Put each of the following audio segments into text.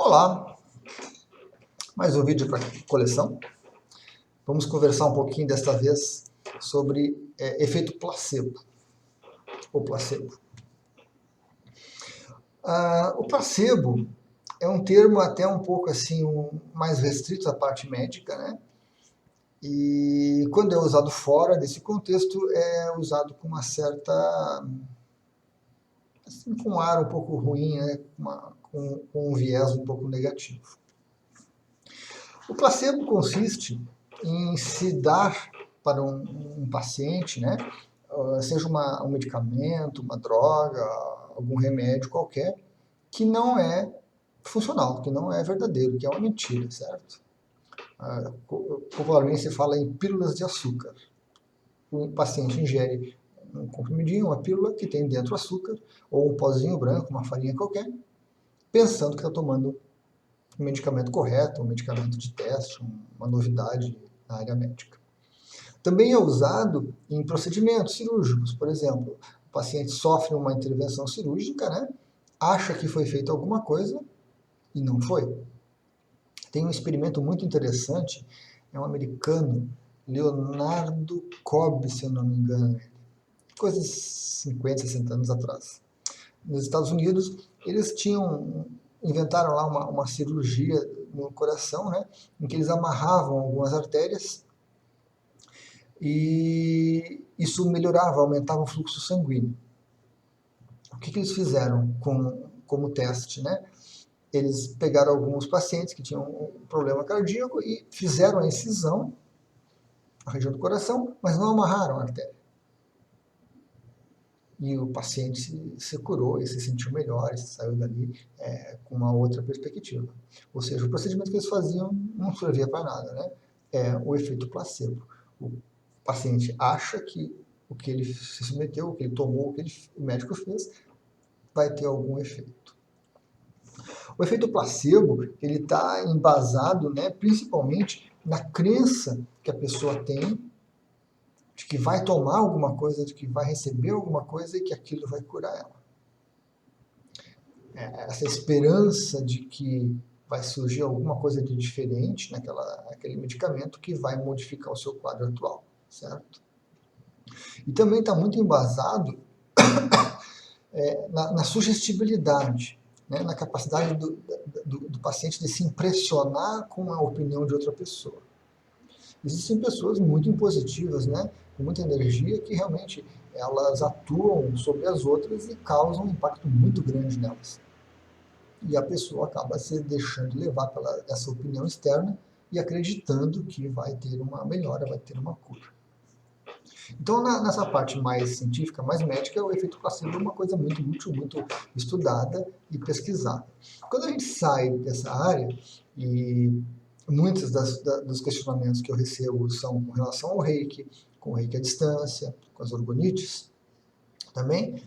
Olá, mais um vídeo para coleção. Vamos conversar um pouquinho desta vez sobre efeito placebo, ou placebo. O placebo é um termo até um pouco assim mais restrito da parte médica, né? E quando é usado fora desse contexto é usado com uma certa, assim, com um ar um pouco ruim, né? Com um viés um pouco negativo. O placebo consiste em se dar para um paciente, né, seja um medicamento, uma droga, algum remédio qualquer, que não é funcional, que não é verdadeiro, que é uma mentira, certo? Popularmente se fala em pílulas de açúcar. O paciente ingere um comprimidinho, uma pílula que tem dentro açúcar, ou um pozinho branco, uma farinha qualquer, pensando que está tomando um medicamento correto, um medicamento de teste, uma novidade na área médica. Também é usado em procedimentos cirúrgicos, por exemplo, o paciente sofre uma intervenção cirúrgica, né? Acha que foi feita alguma coisa e não foi. Tem um experimento muito interessante, é um americano, Leonardo Cobb, se eu não me engano, coisa de 50, 60 anos atrás. Nos Estados Unidos, eles inventaram lá uma cirurgia no coração, né, em que eles amarravam algumas artérias e isso melhorava, aumentava o fluxo sanguíneo. O que eles fizeram como teste, né? Eles pegaram alguns pacientes que tinham um problema cardíaco e fizeram a incisão na região do coração, mas não amarraram a artéria. E o paciente se curou e se sentiu melhor, e saiu dali com uma outra perspectiva. Ou seja, o procedimento que eles faziam não servia para nada, né? É o efeito placebo. O paciente acha que o que ele se submeteu, o que ele tomou, o que o médico fez, vai ter algum efeito. O efeito placebo, ele está embasado, né, principalmente na crença que a pessoa tem de que vai tomar alguma coisa, de que vai receber alguma coisa e que aquilo vai curar ela. Essa esperança de que vai surgir alguma coisa de diferente naquele medicamento que vai modificar o seu quadro atual, certo? E também está muito embasado na sugestibilidade, né, na capacidade do paciente de se impressionar com a opinião de outra pessoa. Existem pessoas muito impositivas, né, com muita energia, que realmente elas atuam sobre as outras e causam um impacto muito grande nelas. E a pessoa acaba se deixando levar pela essa opinião externa e acreditando que vai ter uma melhora, vai ter uma cura. Então, nessa parte mais científica, mais médica, o efeito placebo é uma coisa muito útil, muito estudada e pesquisada. Quando a gente sai dessa área, e muitos dos questionamentos que eu recebo são com relação ao reiki, com o reiki à distância, com as orgonites, também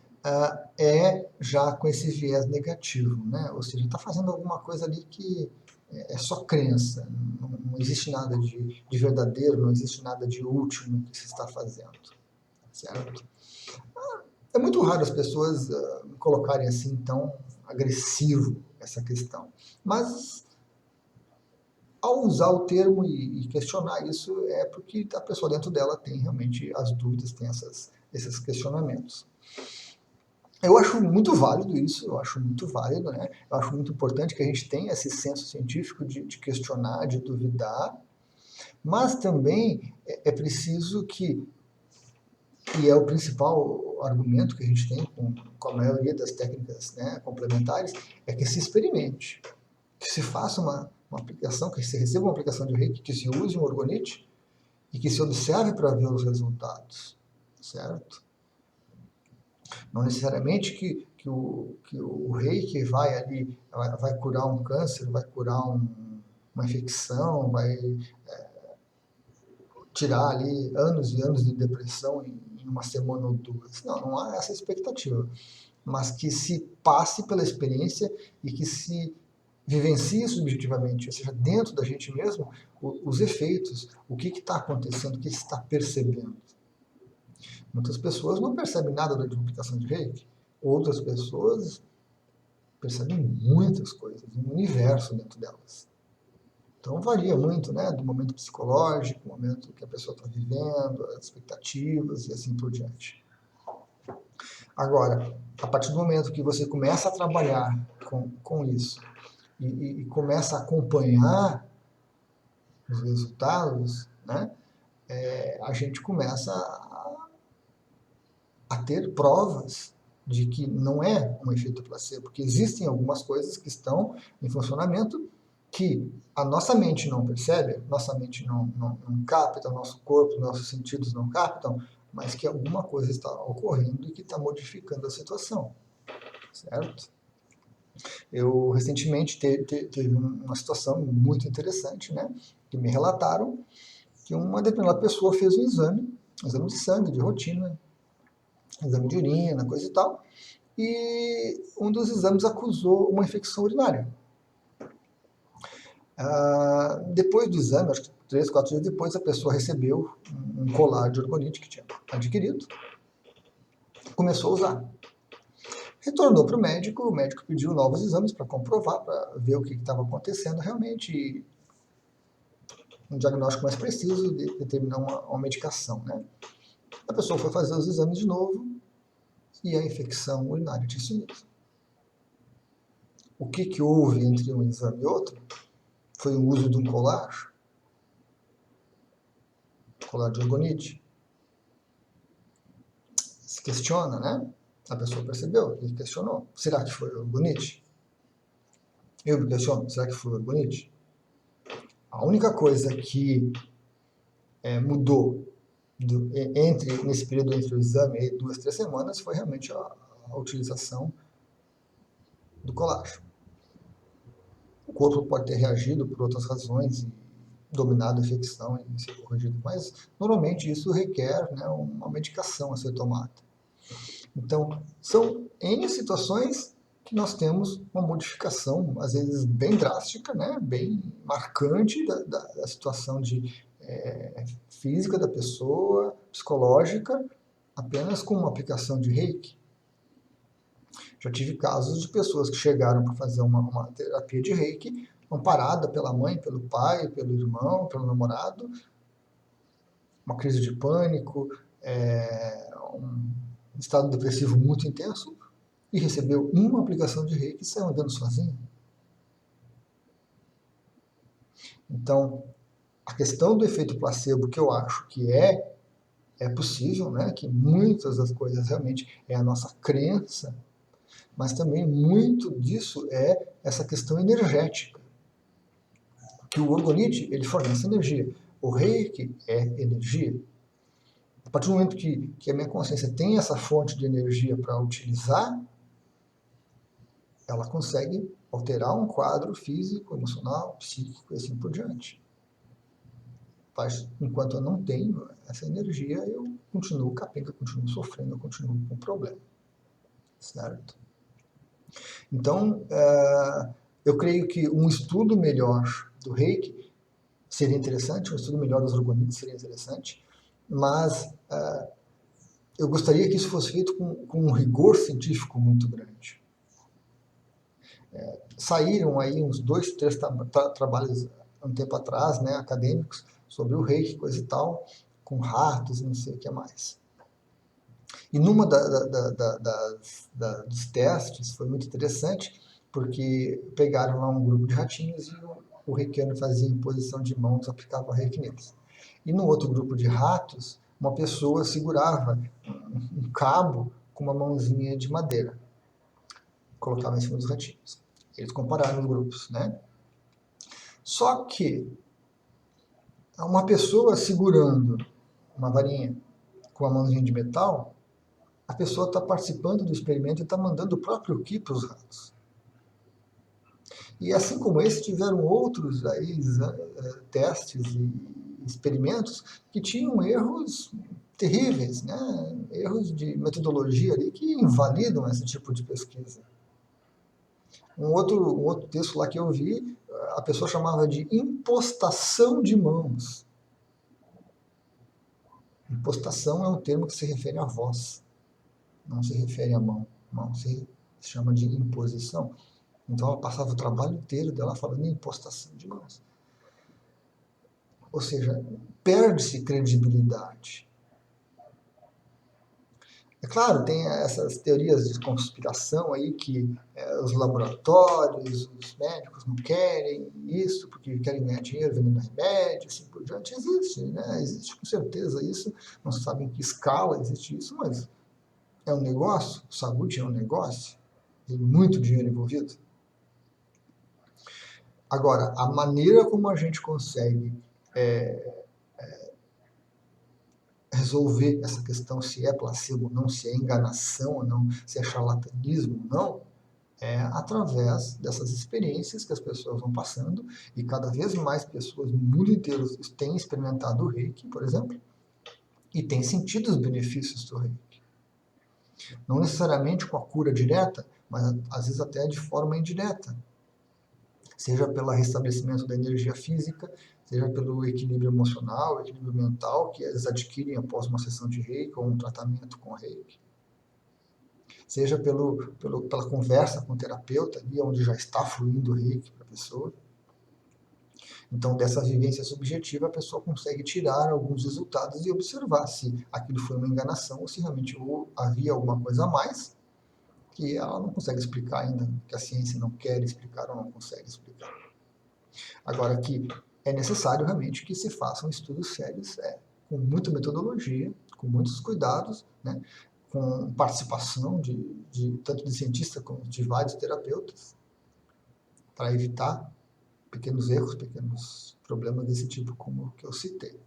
já com esse viés negativo, né? Ou seja, está fazendo alguma coisa ali que é só crença, não existe nada de verdadeiro, não existe nada de útil no que se está fazendo, certo? É muito raro as pessoas colocarem assim tão agressivo essa questão, mas ao usar o termo e questionar isso é porque a pessoa dentro dela tem realmente as dúvidas, tem esses questionamentos. Eu acho muito válido isso, eu acho muito válido, né? Eu acho muito importante que a gente tenha esse senso científico de questionar, de duvidar, mas também é preciso e é o principal argumento que a gente tem com a maioria das técnicas, né, complementares, é que se experimente, que se faça uma aplicação, que se receba uma aplicação de reiki, que se use um orgonite e que se observe para ver os resultados, certo? Não necessariamente que o reiki vai curar um câncer, vai curar uma infecção, vai tirar ali anos e anos de depressão em uma semana ou duas. Não há essa expectativa. Mas que se passe pela experiência e que se vivencie subjetivamente, ou seja, dentro da gente mesmo, os efeitos, o que está acontecendo, o que se está percebendo. Muitas pessoas não percebem nada da aplicação de reiki. Outras pessoas percebem muitas coisas, um universo dentro delas. Então varia muito, né, do momento psicológico, do momento que a pessoa está vivendo, as expectativas e assim por diante. Agora, a partir do momento que você começa a trabalhar com isso e começa a acompanhar os resultados, né, a gente começa a ter provas de que não é um efeito placebo, porque existem algumas coisas que estão em funcionamento que a nossa mente não percebe, nossa mente não capta, nosso corpo, nossos sentidos não captam, mas que alguma coisa está ocorrendo e que está modificando a situação, certo? Eu recentemente teve uma situação muito interessante, né, que me relataram que uma determinada pessoa fez um exame de sangue, de rotina, exame de urina, coisa e tal, e um dos exames acusou uma infecção urinária. Depois do exame, acho que 3, 4 dias depois, a pessoa recebeu um colar de orgonite que tinha adquirido, começou a usar. Retornou para o médico pediu novos exames para comprovar, para ver o que estava acontecendo realmente, e um diagnóstico mais preciso de determinar uma medicação, né? A pessoa foi fazer os exames de novo e a infecção urinária tinha sumido. O que houve entre um exame e outro foi o uso de um colar de orgonite. Se questiona, né? A pessoa percebeu e questionou. Será que foi orgonite? Eu me questiono, será que foi orgonite? A única coisa que mudou nesse período entre o exame e 2, 3 semanas foi realmente a utilização do colágeno. O corpo pode ter reagido por outras razões e dominado a infecção e ser corrigido, mas normalmente isso requer, né, uma medicação a ser tomada. Então, são N situações que nós temos uma modificação, às vezes bem drástica, né, bem marcante da situação física da pessoa, psicológica, apenas com uma aplicação de reiki. Já tive casos de pessoas que chegaram para fazer uma terapia de reiki, amparada pela mãe, pelo pai, pelo irmão, pelo namorado, uma crise de pânico, um estado depressivo muito intenso, e recebeu uma aplicação de reiki e saiu andando sozinho. Então, a questão do efeito placebo, que eu acho que é possível, né, que muitas das coisas realmente é a nossa crença, mas também muito disso é essa questão energética. Que o orgonite, ele fornece energia. O reiki é energia. A partir do momento que a minha consciência tem essa fonte de energia para utilizar, ela consegue alterar um quadro físico, emocional, psíquico e assim por diante. Mas, enquanto eu não tenho essa energia, eu continuo capenga, continuo sofrendo, eu continuo com problema. Certo? Então, eu creio que um estudo melhor do reiki seria interessante, um estudo melhor dos orgonites seria interessante, mas eu gostaria que isso fosse feito com um rigor científico muito grande. Saíram aí uns 2, 3 trabalhos um tempo atrás, né, acadêmicos, sobre o reiki, coisa e tal, com ratos e não sei o que mais. E numa dos testes foi muito interessante, porque pegaram lá um grupo de ratinhos e o reikiano fazia imposição de mãos, aplicava reiki neles. E no outro grupo de ratos, uma pessoa segurava um cabo com uma mãozinha de madeira, colocava em cima dos ratinhos. Eles compararam os grupos, né? Só que uma pessoa segurando uma varinha com a mãozinha de metal, a pessoa está participando do experimento e está mandando o próprio ki para os ratos. E assim como esse, tiveram outros aí, testes e experimentos que tinham erros terríveis, né? Erros de metodologia ali que invalidam esse tipo de pesquisa. Um outro texto lá que eu vi, a pessoa chamava de impostação de mãos. Impostação é um termo que se refere à voz, não se refere à mão. se chama de imposição. Então ela passava o trabalho inteiro dela falando em impostação de mãos. Ou seja, perde-se credibilidade. É claro, tem essas teorias de conspiração aí que os laboratórios, os médicos não querem isso porque querem ganhar dinheiro vendendo remédio, assim por diante. Existe, né? Existe com certeza isso. Não se sabe em que escala existe isso, mas é um negócio. Saúde é um negócio. Tem muito dinheiro envolvido. Agora, a maneira como a gente consegue resolver essa questão se é placebo ou não, se é enganação ou não, se é charlatanismo ou não, é através dessas experiências que as pessoas vão passando e cada vez mais pessoas no mundo inteiro têm experimentado o Reiki, por exemplo, e têm sentido os benefícios do Reiki. Não necessariamente com a cura direta, mas às vezes até de forma indireta. Seja pelo restabelecimento da energia física, seja pelo equilíbrio emocional, equilíbrio mental, que eles adquirem após uma sessão de Reiki ou um tratamento com Reiki. Seja pela conversa com o terapeuta, ali onde já está fluindo o Reiki para a pessoa. Então, dessa vivência subjetiva, a pessoa consegue tirar alguns resultados e observar se aquilo foi uma enganação ou se realmente havia alguma coisa a mais que ela não consegue explicar ainda, que a ciência não quer explicar ou não consegue explicar. Agora, que é necessário realmente que se façam estudos sérios, com muita metodologia, com muitos cuidados, né, com participação tanto de cientistas como de vários terapeutas, para evitar pequenos erros, pequenos problemas desse tipo como o que eu citei.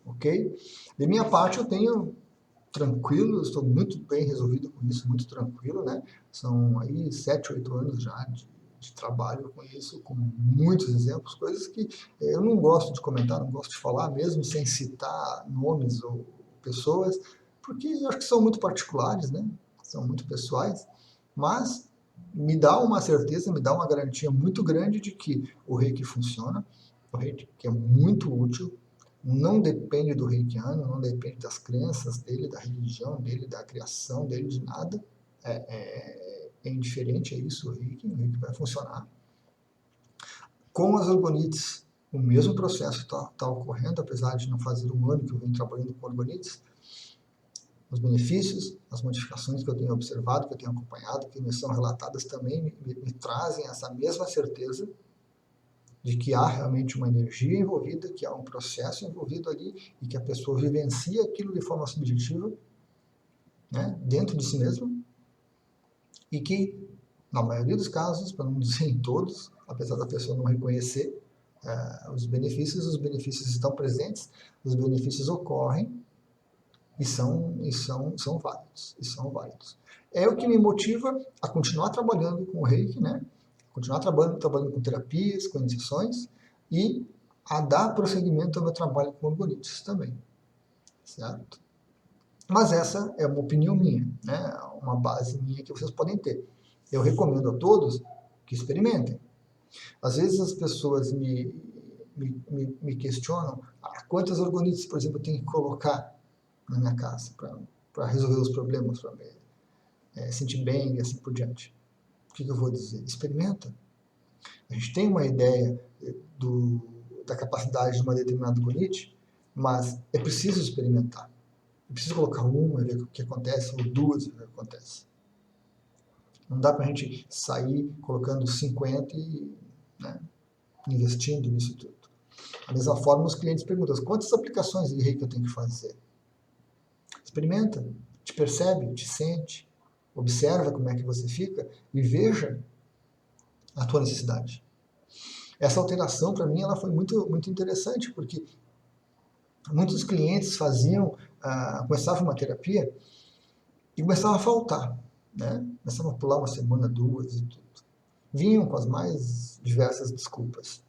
Ok? De minha parte, eu tenho tranquilo, estou muito bem resolvido com isso, muito tranquilo, né? São aí 7, 8 anos já de trabalho com isso, com muitos exemplos, coisas que eu não gosto de comentar, não gosto de falar, mesmo sem citar nomes ou pessoas, porque eu acho que são muito particulares, né? São muito pessoais, mas me dá uma certeza, me dá uma garantia muito grande de que o Reiki funciona, o Reiki que é muito útil, não depende do reikiano, não depende das crenças dele, da religião dele, da criação dele, de nada. É indiferente a isso, o reiki vai funcionar. Com as orgonites, o mesmo processo está ocorrendo, apesar de não fazer um ano que eu venho trabalhando com orgonites. Os benefícios, as modificações que eu tenho observado, que eu tenho acompanhado, que me são relatadas também, me trazem essa mesma certeza de que há realmente uma energia envolvida, que há um processo envolvido ali e que a pessoa vivencia aquilo de forma subjetiva, né, dentro de si mesmo, e que, na maioria dos casos, para não dizer em todos, apesar da pessoa não reconhecer os benefícios estão presentes, os benefícios ocorrem e são válidos. É o que me motiva a continuar trabalhando com o Reiki, né? Continuar trabalhando com terapias, com iniciações e a dar prosseguimento ao meu trabalho com orgonites também, certo? Mas essa é uma opinião minha, né? Uma base minha que vocês podem ter. Eu recomendo a todos que experimentem. Às vezes as pessoas me questionam quantas orgonites, por exemplo, eu tenho que colocar na minha casa para resolver os problemas, para me sentir bem e assim por diante. O que eu vou dizer? Experimenta. A gente tem uma ideia da capacidade de uma determinada orgonite, mas é preciso experimentar. É preciso colocar uma e ver o que acontece, ou duas e ver o que acontece. Não dá para a gente sair colocando 50 e investindo nisso tudo. Da mesma forma, os clientes perguntam, quantas aplicações de Reiki eu tenho que fazer? Experimenta, te percebe, te sente, observa como é que você fica e veja a tua necessidade. Essa alteração, para mim, ela foi muito, muito interessante, porque muitos clientes começavam uma terapia e começava a faltar, né? Começava a pular uma semana, duas e tudo. Vinham com as mais diversas desculpas.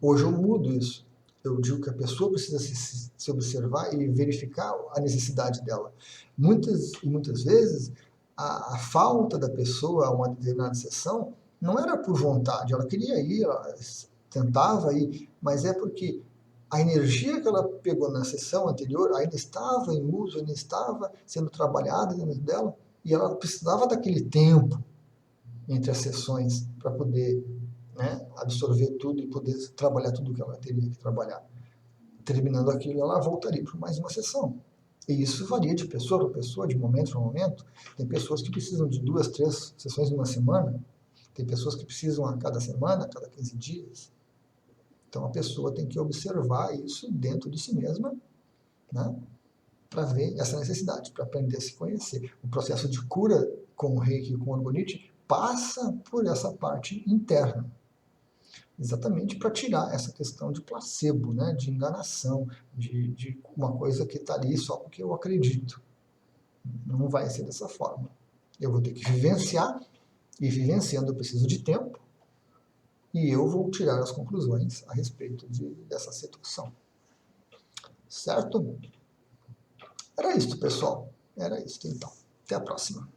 Hoje eu mudo isso. Eu digo que a pessoa precisa se observar e verificar a necessidade dela. Muitas vezes, a falta da pessoa a uma determinada sessão não era por vontade, ela queria ir, ela tentava ir, mas é porque a energia que ela pegou na sessão anterior ainda estava em uso, ainda estava sendo trabalhada dentro dela, e ela precisava daquele tempo entre as sessões para poder, né, absorver tudo e poder trabalhar tudo que ela teria que trabalhar. Terminando aquilo, ela voltaria para mais uma sessão. E isso varia de pessoa para pessoa, de momento para momento. Tem pessoas que precisam de 2, 3 sessões numa semana, tem pessoas que precisam a cada semana, a cada 15 dias. Então a pessoa tem que observar isso dentro de si mesma, né, para ver essa necessidade, para aprender a se conhecer. O processo de cura com o Reiki e com o Orgonite passa por essa parte interna, exatamente para tirar essa questão de placebo, né, de enganação, de uma coisa que está ali só porque eu acredito. Não vai ser dessa forma. Eu vou ter que vivenciar, e vivenciando eu preciso de tempo, e eu vou tirar as conclusões a respeito dessa situação. Certo? Era isso, pessoal. Era isso, então. Até a próxima.